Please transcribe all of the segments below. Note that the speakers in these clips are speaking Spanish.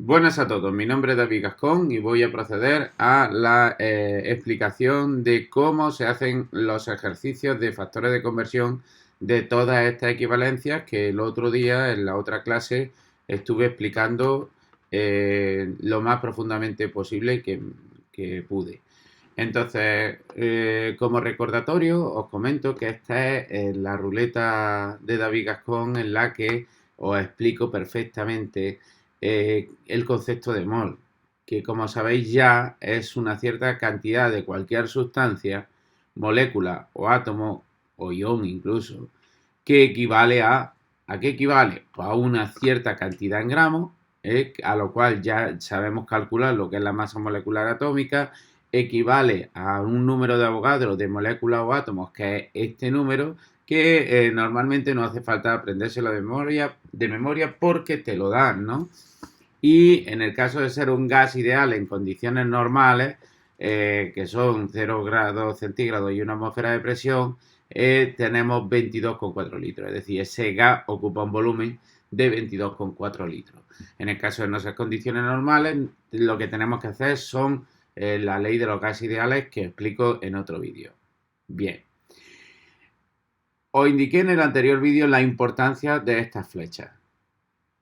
Buenas a todos, mi nombre es David Gascón y voy a proceder a la explicación de cómo se hacen los ejercicios de factores de conversión de todas estas equivalencias que el otro día en la otra clase estuve explicando lo más profundamente posible que pude. Entonces, como recordatorio, os comento que esta es la ruleta de David Gascón en la que os explico perfectamente el concepto de mol, que como sabéis ya es una cierta cantidad de cualquier sustancia, molécula o átomo o ión incluso, que equivale ¿a qué equivale? Pues a una cierta cantidad en gramos, a lo cual ya sabemos calcular lo que es la masa molecular atómica, equivale a un número de Avogadro de moléculas o átomos, que es este número, que normalmente no hace falta aprendérselo de memoria porque te lo dan, ¿no? Y en el caso de ser un gas ideal en condiciones normales, que son 0 grados centígrados y una atmósfera de presión, tenemos 22,4 litros. Es decir, ese gas ocupa un volumen de 22,4 litros. En el caso de nuestras condiciones normales, lo que tenemos que hacer son la ley de los gases ideales que explico en otro vídeo. Bien. Os indiqué en el anterior vídeo la importancia de estas flechas.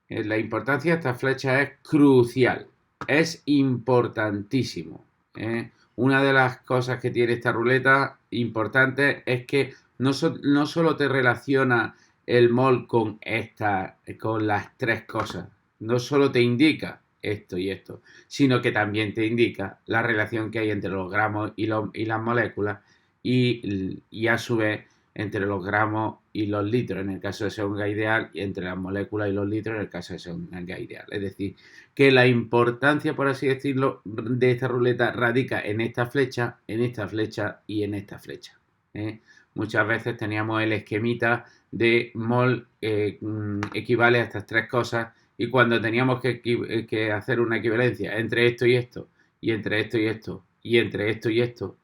La importancia de estas flechas es crucial, es importantísimo. Una de las cosas que tiene esta ruleta importante es que no solo te relaciona el mol con las tres cosas, no solo te indica esto y esto, sino que también te indica la relación que hay entre los gramos y las moléculas y a su vez entre los gramos y los litros en el caso de ser un gas ideal y entre las moléculas y los litros en el caso de ser un gas ideal. Es decir, que la importancia, por así decirlo, de esta ruleta radica en esta flecha y en esta flecha. Muchas veces teníamos el esquemita de mol equivale a estas tres cosas y cuando teníamos que hacer una equivalencia entre esto y esto, y entre esto y esto, y entre esto y esto,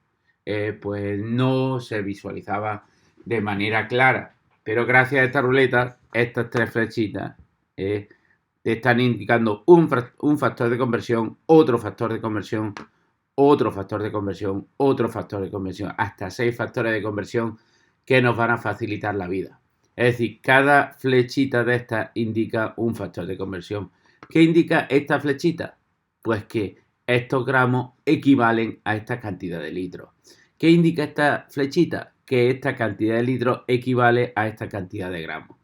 pues no se visualizaba de manera clara. Pero gracias a esta ruleta, estas tres flechitas te están indicando un factor de conversión, otro factor de conversión, otro factor de conversión, otro factor de conversión, hasta 6 factores de conversión que nos van a facilitar la vida. Es decir, cada flechita de estas indica un factor de conversión. ¿Qué indica esta flechita? Pues que estos gramos equivalen a esta cantidad de litros. ¿Qué indica esta flechita? Que esta cantidad de litros equivale a esta cantidad de gramos.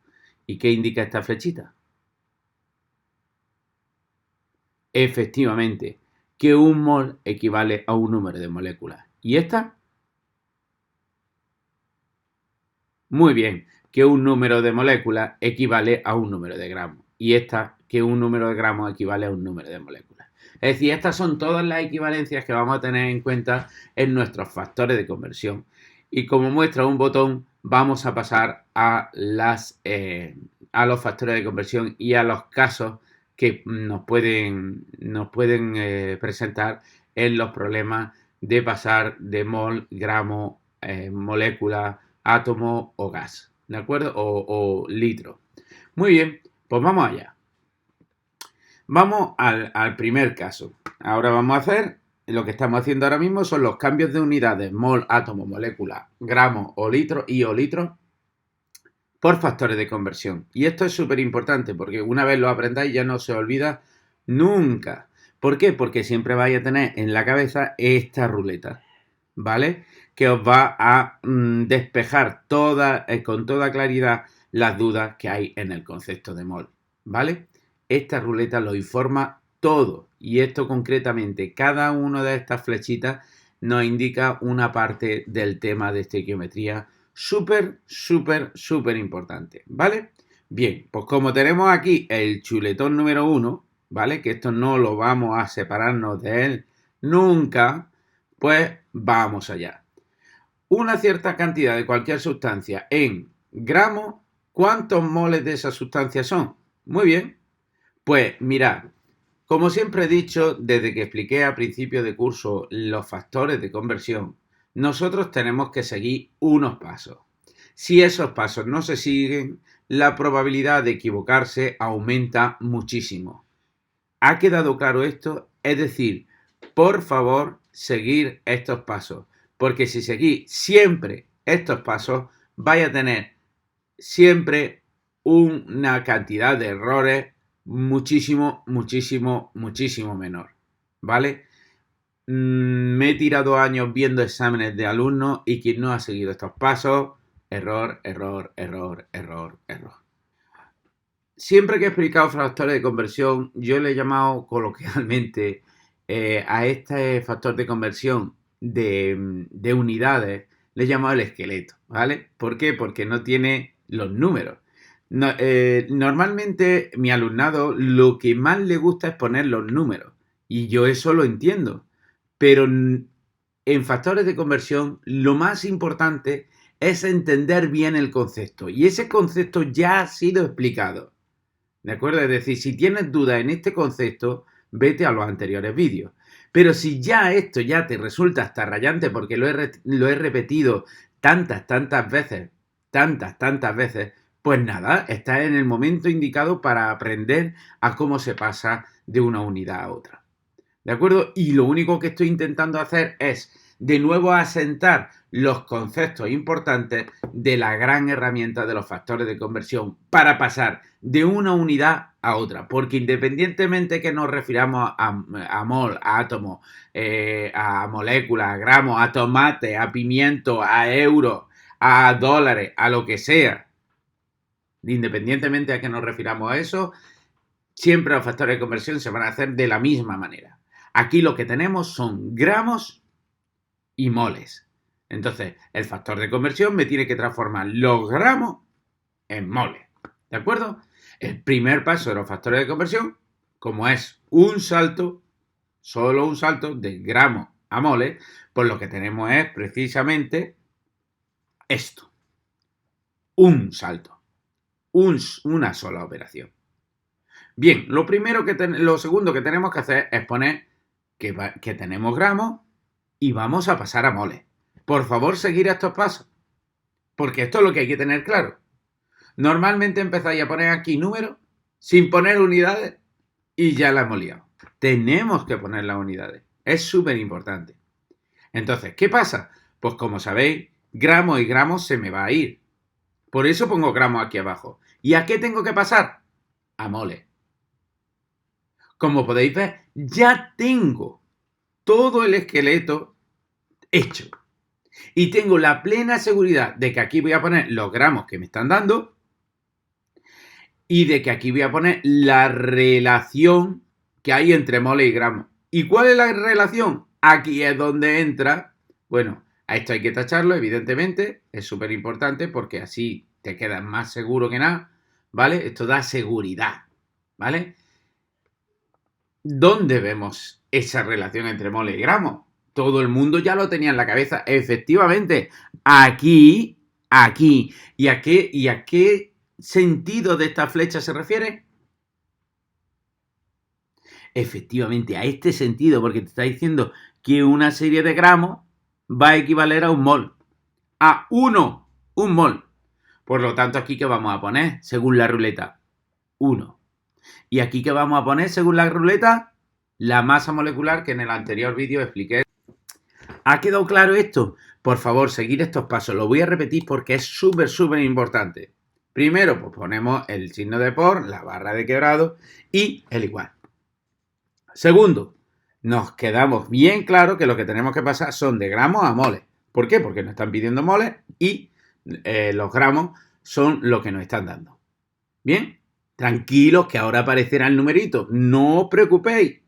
¿Y qué indica esta flechita? Efectivamente, que un mol equivale a un número de moléculas. ¿Y esta? Muy bien, que un número de moléculas equivale a un número de gramos. Y esta, que un número de gramos equivale a un número de moléculas. Es decir, estas son todas las equivalencias que vamos a tener en cuenta en nuestros factores de conversión. Y como muestra un botón, vamos a pasar a los factores de conversión y a los casos que nos pueden presentar en los problemas de pasar de mol, gramo, molécula, átomo o gas, ¿de acuerdo? O litro. Muy bien, pues vamos allá. Vamos al primer caso. Ahora vamos a hacer, lo que estamos haciendo ahora mismo son los cambios de unidades, mol, átomo, molécula, gramo o litro y o litro por factores de conversión. Y esto es súper importante porque una vez lo aprendáis ya no se olvida nunca. ¿Por qué? Porque siempre vais a tener en la cabeza esta ruleta, ¿vale? Que os va a despejar con toda claridad las dudas que hay en el concepto de mol, ¿vale? Esta ruleta lo informa todo y esto concretamente, cada una de estas flechitas nos indica una parte del tema de estequiometría súper, súper, súper importante, ¿vale? Bien, pues como tenemos aquí el chuletón número 1, ¿vale? Que esto no lo vamos a separarnos de él nunca, pues vamos allá. Una cierta cantidad de cualquier sustancia en gramos, ¿cuántos moles de esa sustancia son? Muy bien, pues mirad, como siempre he dicho desde que expliqué a principio de curso los factores de conversión, nosotros tenemos que seguir unos pasos. Si esos pasos no se siguen, la probabilidad de equivocarse aumenta muchísimo. ¿Ha quedado claro esto? Es decir, por favor, seguir estos pasos, porque si seguís siempre estos pasos, vais a tener siempre una cantidad de errores muchísimo menor, ¿vale? Me he tirado años viendo exámenes de alumnos y quien no ha seguido estos pasos, error. Siempre que he explicado factores de conversión, yo le he llamado coloquialmente a este factor de conversión de unidades, le he llamado el esqueleto, ¿vale? ¿Por qué? Porque no tiene los números. Normalmente mi alumnado lo que más le gusta es poner los números y yo eso lo entiendo, pero en factores de conversión lo más importante es entender bien el concepto y ese concepto ya ha sido explicado. ¿De acuerdo? Es decir, si tienes dudas en este concepto, vete a los anteriores vídeos. Pero si ya esto ya te resulta hasta rayante porque lo he repetido tantas veces, pues nada, estás en el momento indicado para aprender a cómo se pasa de una unidad a otra. ¿De acuerdo? Y lo único que estoy intentando hacer es de nuevo asentar los conceptos importantes de la gran herramienta de los factores de conversión para pasar de una unidad a otra. Porque independientemente que nos refiramos a mol, a átomo, a moléculas, a gramos, a tomate, a pimiento, a euros, a dólares, a lo que sea, independientemente a que nos refiramos a eso, siempre los factores de conversión se van a hacer de la misma manera. Aquí lo que tenemos son gramos y moles. Entonces, el factor de conversión me tiene que transformar los gramos en moles. ¿De acuerdo? El primer paso de los factores de conversión, como es un salto, solo un salto de gramos a moles, pues lo que tenemos es precisamente esto. Un salto. Una sola operación. Bien, lo segundo que tenemos que hacer es poner que tenemos gramos y vamos a pasar a moles. Por favor, seguir estos pasos, porque esto es lo que hay que tener claro. Normalmente empezáis a poner aquí números sin poner unidades y ya la hemos liado. Tenemos que poner las unidades. Es súper importante. Entonces, ¿qué pasa? Pues como sabéis, gramos y gramos se me va a ir. Por eso pongo gramos aquí abajo. ¿Y a qué tengo que pasar? A moles. Como podéis ver, ya tengo todo el esqueleto hecho. Y tengo la plena seguridad de que aquí voy a poner los gramos que me están dando y de que aquí voy a poner la relación que hay entre mole y gramos. ¿Y cuál es la relación? Aquí es donde entra, bueno, a esto hay que tacharlo, evidentemente, es súper importante porque así te quedas más seguro que nada, ¿vale? Esto da seguridad, ¿vale? ¿Dónde vemos esa relación entre mole y gramos? Todo el mundo ya lo tenía en la cabeza. Efectivamente, aquí. ¿Y a qué sentido de esta flecha se refiere? Efectivamente, a este sentido, porque te está diciendo que una serie de gramos va a equivaler a un mol. A un mol. Por lo tanto, aquí, ¿qué vamos a poner? Según la ruleta, 1. ¿Y aquí qué vamos a poner según la ruleta? La masa molecular que en el anterior vídeo expliqué. ¿Ha quedado claro esto? Por favor, seguir estos pasos. Lo voy a repetir porque es súper importante. Primero, pues ponemos el signo de por, la barra de quebrado y el igual. Segundo, nos quedamos bien claro que lo que tenemos que pasar son de gramos a moles. ¿Por qué? Porque nos están pidiendo moles y los gramos son lo que nos están dando. ¿Bien? Tranquilos que ahora aparecerá el numerito. No os preocupéis.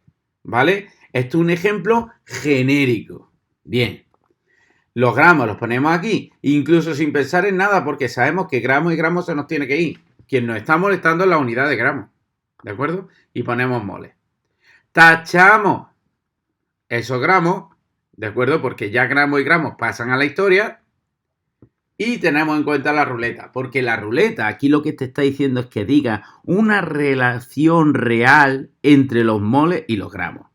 ¿Vale? Esto es un ejemplo genérico. Bien. Los gramos los ponemos aquí, incluso sin pensar en nada, porque sabemos que gramos y gramos se nos tiene que ir. Quien nos está molestando es la unidad de gramos. ¿De acuerdo? Y ponemos moles. Tachamos esos gramos, ¿de acuerdo? Porque ya gramos y gramos pasan a la historia. Y tenemos en cuenta la ruleta, porque la ruleta aquí lo que te está diciendo es que diga una relación real entre los moles y los gramos.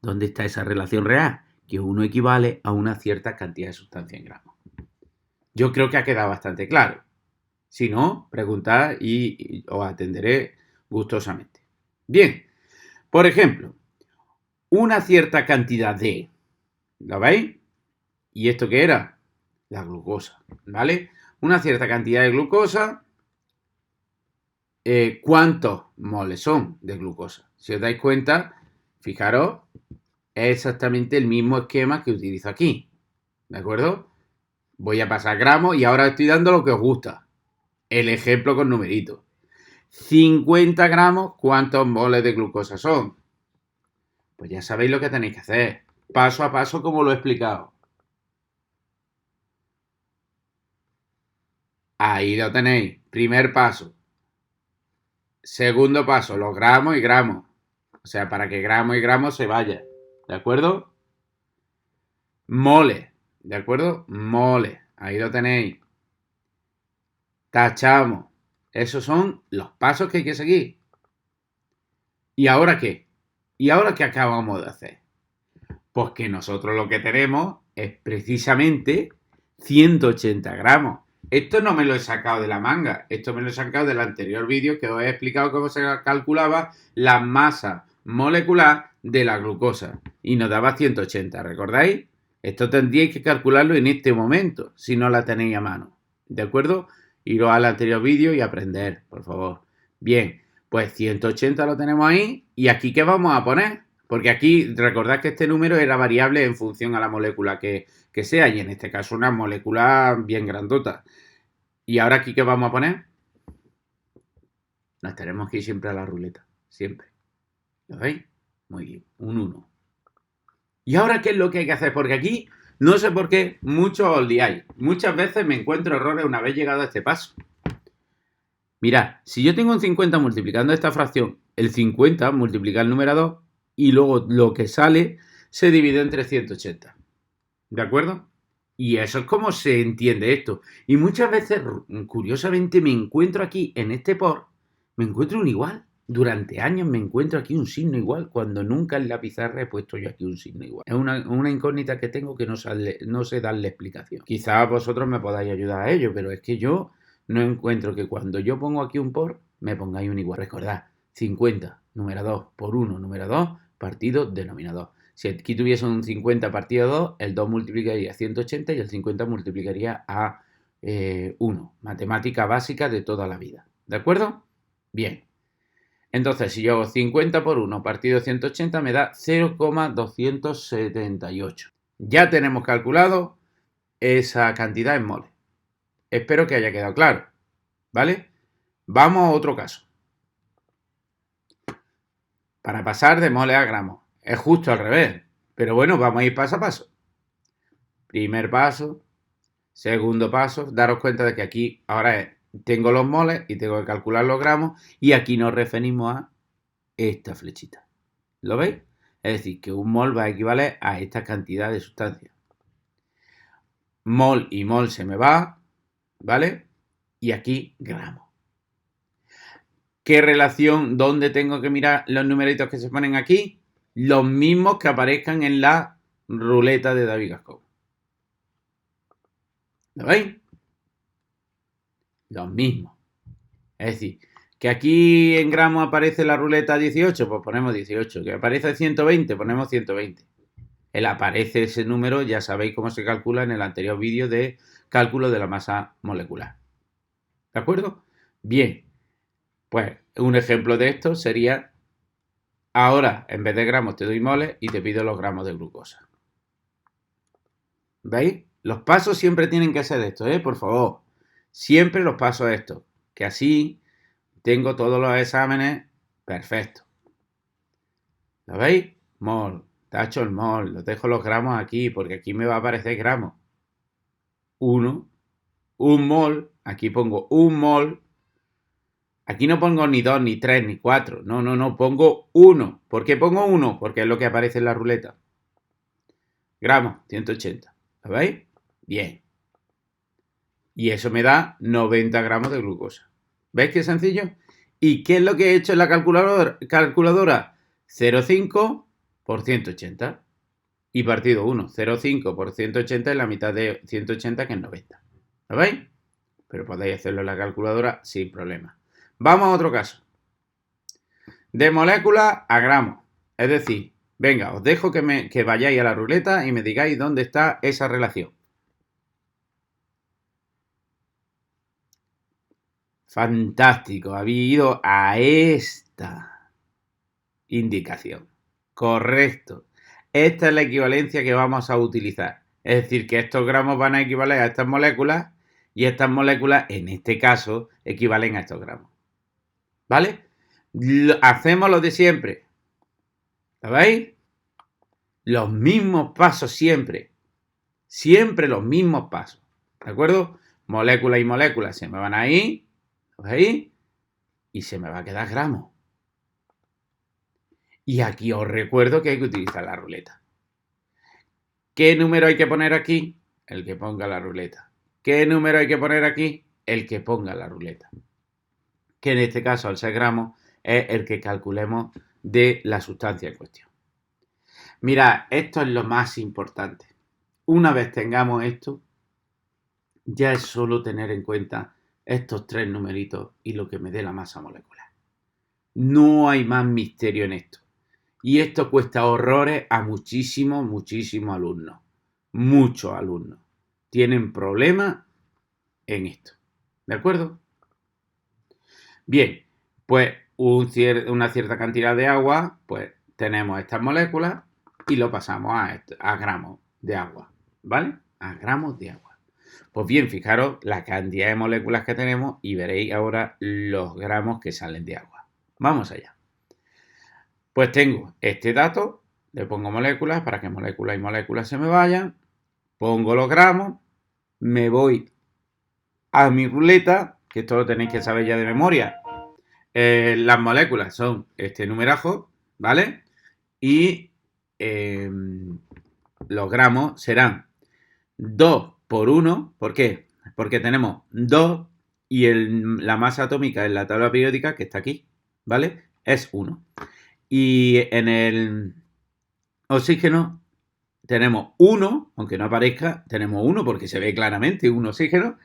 ¿Dónde está esa relación real? Que uno equivale a una cierta cantidad de sustancia en gramos. Yo creo que ha quedado bastante claro. Si no, preguntad y os atenderé gustosamente. Bien, Por ejemplo, una cierta cantidad de... ¿Lo veis? ¿Y esto qué era? La glucosa, ¿vale? Una cierta cantidad de glucosa. ¿Cuántos moles son de glucosa? Si os dais cuenta, fijaros, es exactamente el mismo esquema que utilizo aquí. ¿De acuerdo? Voy a pasar gramos y ahora estoy dando lo que os gusta. El ejemplo con numeritos. 50 gramos, ¿cuántos moles de glucosa son? Pues ya sabéis lo que tenéis que hacer. Paso a paso como lo he explicado. Ahí lo tenéis. Primer paso. Segundo paso, los gramos y gramos. O sea, para que gramos y gramos se vaya. ¿De acuerdo? Mole. ¿De acuerdo? Mole. Ahí lo tenéis. Tachamos. Esos son los pasos que hay que seguir. ¿Y ahora qué? ¿Y ahora qué acabamos de hacer? Pues que nosotros lo que tenemos es precisamente 180 gramos. Esto no me lo he sacado de la manga. Esto me lo he sacado del anterior vídeo que os he explicado cómo se calculaba la masa molecular de la glucosa. Y nos daba 180, ¿recordáis? Esto tendríais que calcularlo en este momento, si no la tenéis a mano. ¿De acuerdo? Iros al anterior vídeo y aprender, por favor. Bien, pues 180 lo tenemos ahí. ¿Y aquí qué vamos a poner? Porque aquí recordad que este número era variable en función a la molécula que sea. Y en este caso una molécula bien grandota. ¿Y ahora aquí qué vamos a poner? Nos tenemos que ir siempre a la ruleta. Siempre. ¿Lo veis? Muy bien. Un 1. ¿Y ahora qué es lo que hay que hacer? Porque aquí, no sé por qué, muchos os liáis. Muchas veces me encuentro errores una vez llegado a este paso. Mirad, si yo tengo un 50 multiplicando esta fracción, el 50 multiplica el numerador y luego lo que sale se divide entre 180. ¿De acuerdo? Y eso es como se entiende esto. Y muchas veces, curiosamente, me encuentro aquí en este por, me encuentro un igual. Durante años me encuentro aquí un signo igual, cuando nunca en la pizarra he puesto yo aquí un signo igual. Es una incógnita que tengo que no sé darle explicación. Quizás vosotros me podáis ayudar a ello, pero es que yo no encuentro que cuando yo pongo aquí un por, me pongáis un igual. Recordad, 50, numerador, por 1, numerador, partido, denominador. Si aquí tuviese un 50 partido 2, el 2 multiplicaría a 180 y el 50 multiplicaría a 1. Matemática básica de toda la vida. ¿De acuerdo? Bien. Entonces, si yo hago 50 por 1 partido 180 me da 0,278. Ya tenemos calculado esa cantidad en moles. Espero que haya quedado claro. ¿Vale? Vamos a otro caso. Para pasar de moles a gramos. Es justo al revés. Pero bueno, vamos a ir paso a paso. Primer paso. Segundo paso. Daros cuenta de que aquí ahora tengo los moles y tengo que calcular los gramos. Y aquí nos referimos a esta flechita. ¿Lo veis? Es decir, que un mol va a equivaler a esta cantidad de sustancia. Mol y mol se me va, ¿vale? Y aquí gramos. ¿Qué relación? ¿Dónde tengo que mirar los numeritos que se ponen aquí? Los mismos que aparezcan en la ruleta de David Gascón. ¿Lo veis? Los mismos. Es decir, que aquí en gramos aparece la ruleta 18, pues ponemos 18. Que aparece 120, ponemos 120. El aparece ese número, ya sabéis cómo se calcula en el anterior vídeo de cálculo de la masa molecular. ¿De acuerdo? Bien. Pues un ejemplo de esto sería, ahora en vez de gramos te doy moles y te pido los gramos de glucosa. ¿Veis? Los pasos siempre tienen que ser estos, por favor. Siempre los pasos estos. Que así tengo todos los exámenes perfectos. ¿Lo veis? Mol. Tacho el mol. Los dejo los gramos aquí porque aquí me va a aparecer gramos. 1. Un mol. Aquí pongo un mol. Aquí no pongo ni 2, ni 3, ni 4. No. Pongo 1. ¿Por qué pongo 1? Porque es lo que aparece en la ruleta. Gramos. 180. ¿Lo veis? Bien. Y eso me da 90 gramos de glucosa. ¿Veis qué sencillo? ¿Y qué es lo que he hecho en la calculadora? 0,5 por 180. Y partido 1. 0,5 por 180 es la mitad de 180, que es 90. ¿Lo veis? Pero podéis hacerlo en la calculadora sin problema. Vamos a otro caso. De molécula a gramos. Es decir, venga, os dejo que vayáis a la ruleta y me digáis dónde está esa relación. Fantástico, habéis ido a esta indicación. Correcto. Esta es la equivalencia que vamos a utilizar. Es decir, que estos gramos van a equivaler a estas moléculas y estas moléculas, en este caso, equivalen a estos gramos. ¿Vale? Hacemos lo de siempre. ¿Lo veis? Los mismos pasos siempre. Siempre los mismos pasos. ¿De acuerdo? Molécula y molécula se me van a ir. ¿Lo veis? Y se me va a quedar gramos. Y aquí os recuerdo que hay que utilizar la ruleta. ¿Qué número hay que poner aquí? El que ponga la ruleta. ¿Qué número hay que poner aquí? El que ponga la ruleta. Que en este caso, al ser gramos, es el que calculemos de la sustancia en cuestión. Mirad, esto es lo más importante. Una vez tengamos esto, ya es solo tener en cuenta estos tres numeritos y lo que me dé la masa molecular. No hay más misterio en esto. Y esto cuesta horrores a muchísimos alumnos. Muchos alumnos tienen problemas en esto. ¿De acuerdo? Bien, pues una cierta cantidad de agua, pues tenemos estas moléculas y lo pasamos a gramos de agua. ¿Vale? A gramos de agua. Pues bien, fijaros la cantidad de moléculas que tenemos y veréis ahora los gramos que salen de agua. Vamos allá. Pues tengo este dato, le pongo moléculas para que moléculas y moléculas se me vayan, pongo los gramos, me voy a mi ruleta, que esto lo tenéis que saber ya de memoria. Las moléculas son este numerajo, ¿vale? Y los gramos serán 2 por 1, ¿por qué? Porque tenemos 2 y la masa atómica en la tabla periódica, que está aquí, ¿vale? Es 1. Y en el oxígeno tenemos 1, aunque no aparezca, tenemos 1 porque se ve claramente un oxígeno,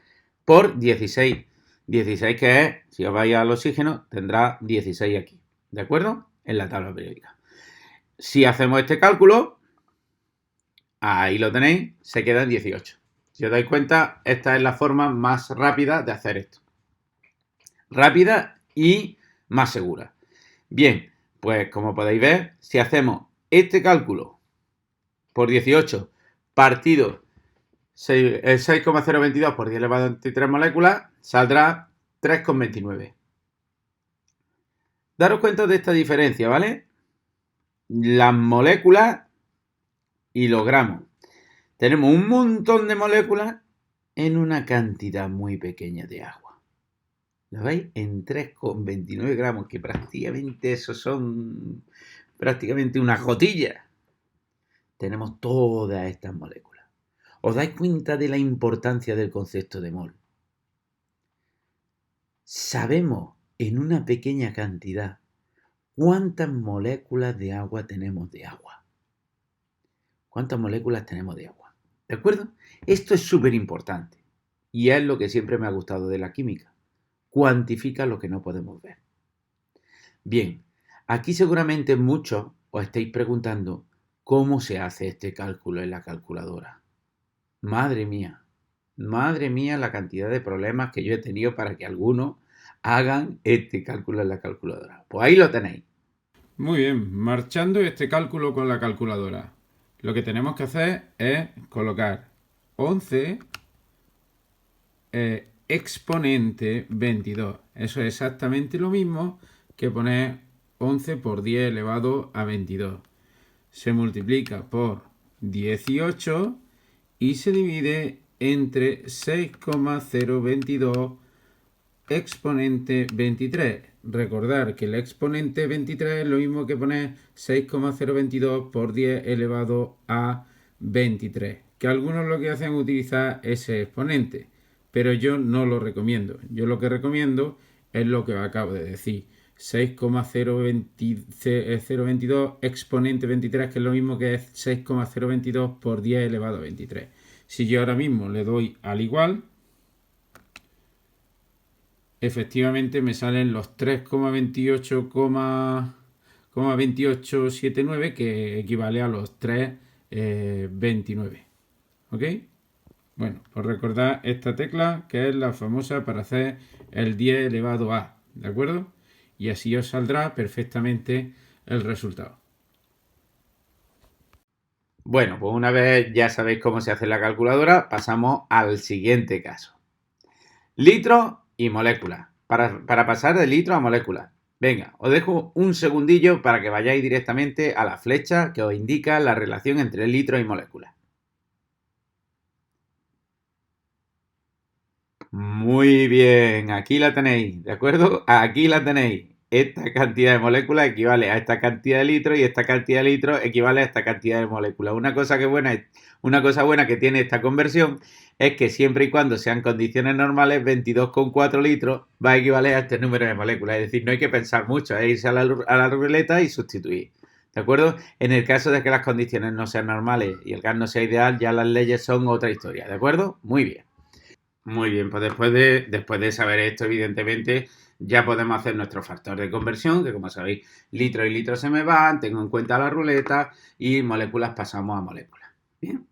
por 16. 16 que es, si os vais al oxígeno, tendrá 16 aquí, ¿de acuerdo? En la tabla periódica. Si hacemos este cálculo, ahí lo tenéis, se queda en 18. Si os dais cuenta, esta es la forma más rápida de hacer esto. Rápida y más segura. Bien, pues como podéis ver, si hacemos este cálculo por 18 partido 6,022 por 10 elevado a 23 moléculas, saldrá 3,29. Daros cuenta de esta diferencia, ¿vale? Las moléculas y los gramos. Tenemos un montón de moléculas en una cantidad muy pequeña de agua. ¿Lo veis? En 3,29 gramos, que prácticamente eso son prácticamente una gotilla. Tenemos todas estas moléculas. ¿Os dais cuenta de la importancia del concepto de mol? Sabemos en una pequeña cantidad cuántas moléculas de agua tenemos de agua. ¿Cuántas moléculas tenemos de agua? ¿De acuerdo? Esto es súper importante y es lo que siempre me ha gustado de la química. Cuantifica lo que no podemos ver. Bien, aquí seguramente muchos os estáis preguntando cómo se hace este cálculo en la calculadora. Madre mía la cantidad de problemas que yo he tenido para que algunos hagan este cálculo en la calculadora. Pues ahí lo tenéis. Muy bien, marchando este cálculo con la calculadora. Lo que tenemos que hacer es colocar 11 exponente 22. Eso es exactamente lo mismo que poner 11 por 10 elevado a 22. Se multiplica por 18 y se divide entre 6,022 exponente 23. Recordar que el exponente 23 es lo mismo que poner 6,022 por 10 elevado a 23. Que algunos lo que hacen es utilizar ese exponente, pero yo no lo recomiendo. Yo lo que recomiendo es lo que acabo de decir. 6,022 exponente 23, que es lo mismo que es 6,022 por 10 elevado a 23. Si yo ahora mismo le doy al igual, efectivamente me salen los 3,28 3,2879, que equivale a los 3,29. ¿Ok? Bueno, pues recordad esta tecla, que es la famosa para hacer el 10 elevado a, ¿de acuerdo? Y así os saldrá perfectamente el resultado. Bueno, pues una vez ya sabéis cómo se hace la calculadora, pasamos al siguiente caso. Litro y moléculas. Para pasar de litro a moléculas. Venga, os dejo un segundillo para que vayáis directamente a la flecha que os indica la relación entre litro y moléculas. Muy bien, aquí la tenéis, ¿de acuerdo? Aquí la tenéis. Esta cantidad de moléculas equivale a esta cantidad de litros y esta cantidad de litros equivale a esta cantidad de moléculas. Una cosa buena que tiene esta conversión es que siempre y cuando sean condiciones normales, 22,4 litros va a equivaler a este número de moléculas. Es decir, no hay que pensar mucho, es irse a la ruleta y sustituir. ¿De acuerdo? En el caso de que las condiciones no sean normales y el gas no sea ideal, ya las leyes son otra historia. ¿De acuerdo? Muy bien. Muy bien, pues después de saber esto, evidentemente, ya podemos hacer nuestro factor de conversión, que como sabéis, litro y litro se me van, tengo en cuenta la ruleta y moléculas pasamos a moléculas. Bien.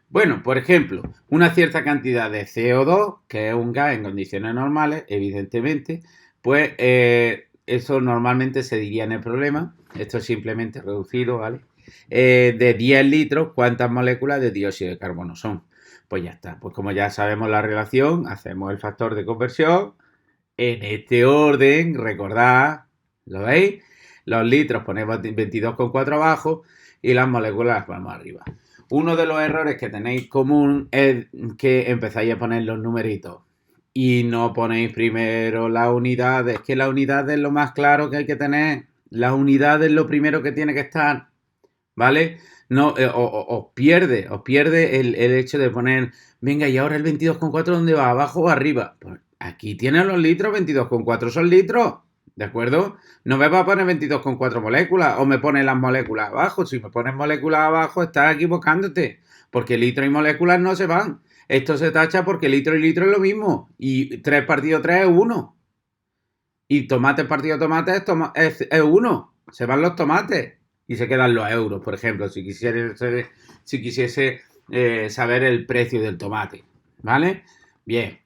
Bueno, por ejemplo, una cierta cantidad de CO2, que es un gas en condiciones normales, evidentemente, pues eso normalmente se diría en el problema, esto es simplemente reducido, ¿vale? De 10 litros, ¿cuántas moléculas de dióxido de carbono son? Pues ya está, pues como ya sabemos la relación, hacemos el factor de conversión en este orden, recordad, ¿lo veis? Los litros ponemos 22,4 abajo y las moléculas las ponemos arriba. Uno de los errores que tenéis común es que empezáis a poner los numeritos y no ponéis primero las unidades, que la unidad es lo más claro que hay que tener. La unidad es lo primero que tiene que estar, ¿vale? No, os pierde el hecho de poner, venga, y ahora el 22,4, ¿dónde va? ¿Abajo o arriba? Pues aquí tienen los litros, 22,4 son litros, ¿de acuerdo? No me va a poner 22,4 moléculas o me pone las moléculas abajo. Si me pones moléculas abajo, estás equivocándote, porque litro y moléculas no se van. Esto se tacha porque litro y litro es lo mismo. Y 3 partido 3 es 1. Y tomate partido tomate es 1. Se van los tomates y se quedan los euros, por ejemplo, si quisiese saber el precio del tomate, ¿vale? Bien,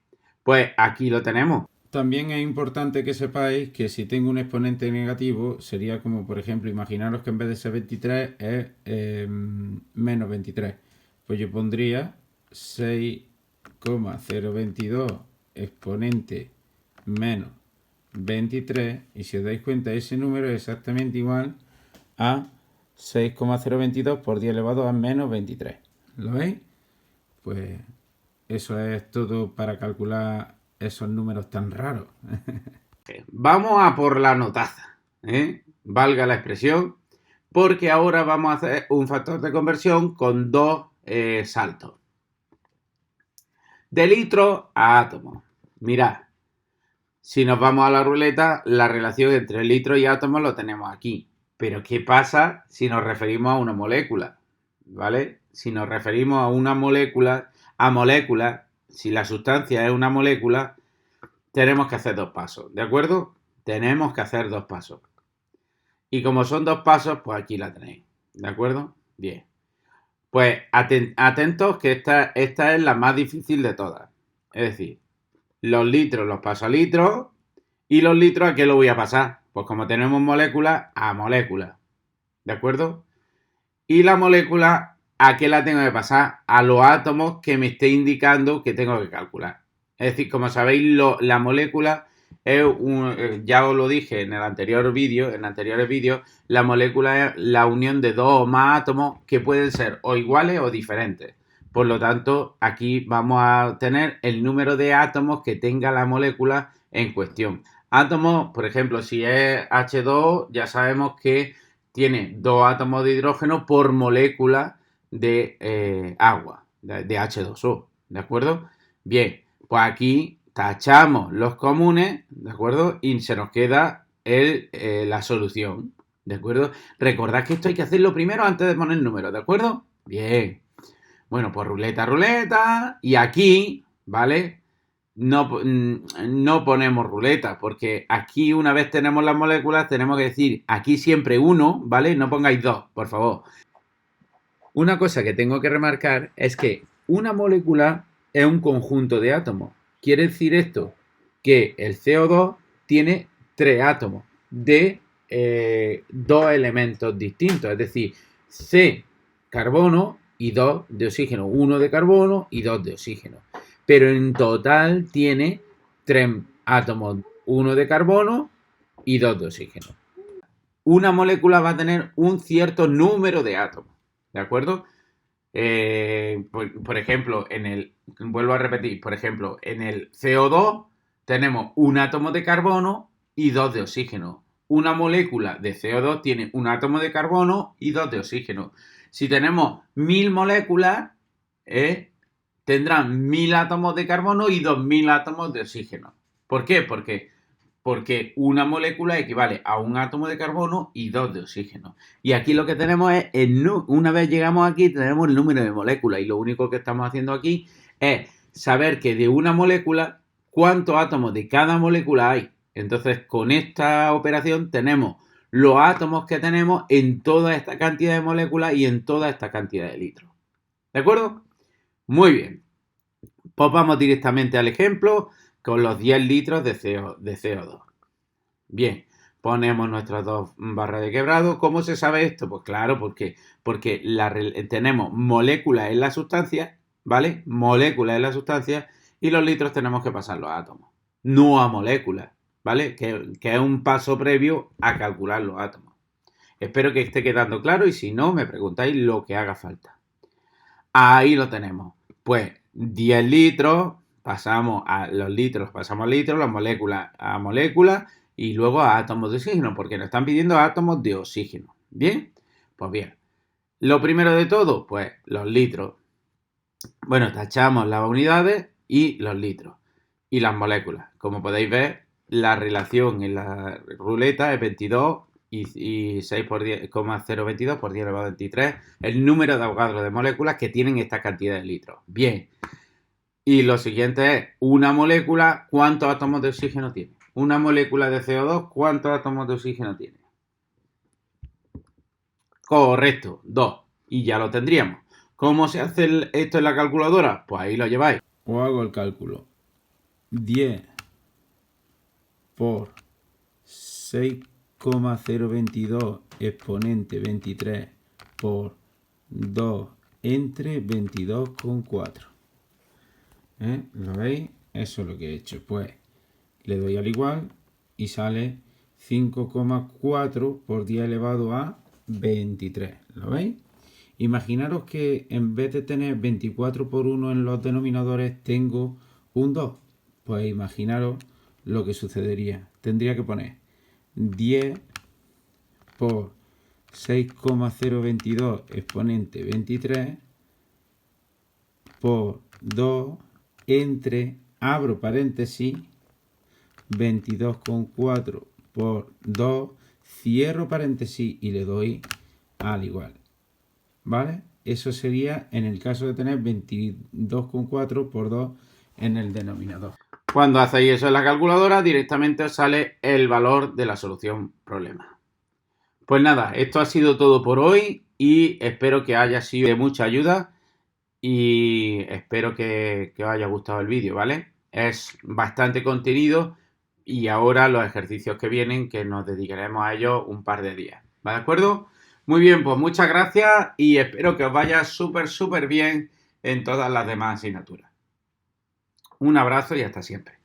pues aquí lo tenemos. También es importante que sepáis que si tengo un exponente negativo, sería como, por ejemplo, imaginaros que en vez de ser 23 es menos 23. Pues yo pondría 6,022 exponente menos 23, y si os dais cuenta, ese número es exactamente igual a 6,022 por 10 elevado a menos 23. ¿Lo veis? Pues eso es todo para calcular esos números tan raros. Vamos a por la notaza, ¿eh? Valga la expresión, porque ahora vamos a hacer un factor de conversión con dos saltos. De litro a átomo. Mirad, si nos vamos a la ruleta, la relación entre litro y átomo lo tenemos aquí. Pero ¿qué pasa si nos referimos a una molécula? ¿Vale? Si nos referimos a una molécula, si la sustancia es una molécula, tenemos que hacer dos pasos, ¿de acuerdo? Tenemos que hacer dos pasos. Y como son dos pasos, pues aquí la tenéis, ¿de acuerdo? Bien. Pues atentos que esta es la más difícil de todas. Es decir, los litros los paso a litros y los litros ¿a qué lo voy a pasar? Pues como tenemos moléculas, a moléculas, ¿de acuerdo? Y la molécula, ¿a qué la tengo que pasar? A los átomos que me esté indicando que tengo que calcular. Es decir, como sabéis, la molécula es ya os lo dije en anteriores vídeos, la molécula es la unión de dos o más átomos que pueden ser o iguales o diferentes. Por lo tanto, aquí vamos a tener el número de átomos que tenga la molécula en cuestión. Átomos, por ejemplo, si es H2, ya sabemos que tiene 2 átomos de hidrógeno por molécula de agua, de H2O, ¿de acuerdo? Bien, pues aquí tachamos los comunes, ¿de acuerdo? Y se nos queda la solución, ¿de acuerdo? Recordad que esto hay que hacerlo primero antes de poner números, ¿de acuerdo? Bien. Bueno, pues ruleta, y aquí, ¿vale? no ponemos ruleta, porque aquí una vez tenemos las moléculas tenemos que decir aquí siempre 1, ¿vale? No pongáis 2, por favor. Una cosa que tengo que remarcar es que una molécula es un conjunto de átomos. Quiere decir esto que el CO2 tiene 3 átomos de 2 elementos distintos, es decir, C, carbono y 2 de oxígeno, 1 de carbono y 2 de oxígeno. Pero en total tiene 3 átomos, 1 de carbono y 2 de oxígeno. Una molécula va a tener un cierto número de átomos, ¿de acuerdo? Por ejemplo, vuelvo a repetir, por ejemplo, en el CO2 tenemos un átomo de carbono y 2 de oxígeno. Una molécula de CO2 tiene un átomo de carbono y 2 de oxígeno. Si tenemos 1000 moléculas, tendrán 1000 átomos de carbono y 2000 átomos de oxígeno. ¿Por qué? Porque una molécula equivale a un átomo de carbono y 2 de oxígeno. Y aquí lo que tenemos es, una vez llegamos aquí, tenemos el número de moléculas. Y lo único que estamos haciendo aquí es saber que de una molécula, cuántos átomos de cada molécula hay. Entonces, con esta operación tenemos los átomos que tenemos en toda esta cantidad de moléculas y en toda esta cantidad de litros. ¿De acuerdo? Muy bien. Pues vamos directamente al ejemplo con los 10 litros de CO2. Bien, ponemos nuestras 2 barras de quebrado. ¿Cómo se sabe esto? Pues claro, porque tenemos moléculas en la sustancia, ¿vale? Moléculas en la sustancia y los litros tenemos que pasar los átomos, no a moléculas, ¿vale? Que es un paso previo a calcular los átomos. Espero que esté quedando claro y si no, me preguntáis lo que haga falta. Ahí lo tenemos. Pues 10 litros, pasamos a litros, las moléculas a moléculas y luego a átomos de oxígeno, porque nos están pidiendo átomos de oxígeno. ¿Bien? Pues bien. Lo primero de todo, pues los litros. Bueno, tachamos las unidades y los litros. Y las moléculas. Como podéis ver, la relación en la ruleta es 22 y 6 por 10,022 por 10 elevado a 23, el número de Avogadro de moléculas que tienen esta cantidad de litros. Bien. Y lo siguiente es, una molécula, ¿cuántos átomos de oxígeno tiene? Una molécula de CO2, ¿cuántos átomos de oxígeno tiene? Correcto, 2. Y ya lo tendríamos. ¿Cómo se hace esto en la calculadora? Pues ahí lo lleváis. Os hago el cálculo. 10 por 6,022 exponente 23 por 2 entre 22,4. ¿Lo veis? Eso es lo que he hecho. Pues le doy al igual y sale 5,4 por 10 elevado a 23. ¿Lo veis? Imaginaros que en vez de tener 24 por 1 en los denominadores tengo un 2. Pues imaginaros lo que sucedería. Tendría que poner 10 por 6,022 exponente 23 por 2 entre, abro paréntesis, 22,4 por 2, cierro paréntesis y le doy al igual. ¿Vale? Eso sería en el caso de tener 22,4 por 2 en el denominador. Cuando hacéis eso en la calculadora, directamente os sale el valor de la solución problema. Pues nada, esto ha sido todo por hoy y espero que haya sido de mucha ayuda y espero que os haya gustado el vídeo, ¿vale? Es bastante contenido y ahora los ejercicios que vienen, que nos dedicaremos a ellos un par de días, ¿va de acuerdo? Muy bien, pues muchas gracias y espero que os vaya súper bien en todas las demás asignaturas. Un abrazo y hasta siempre.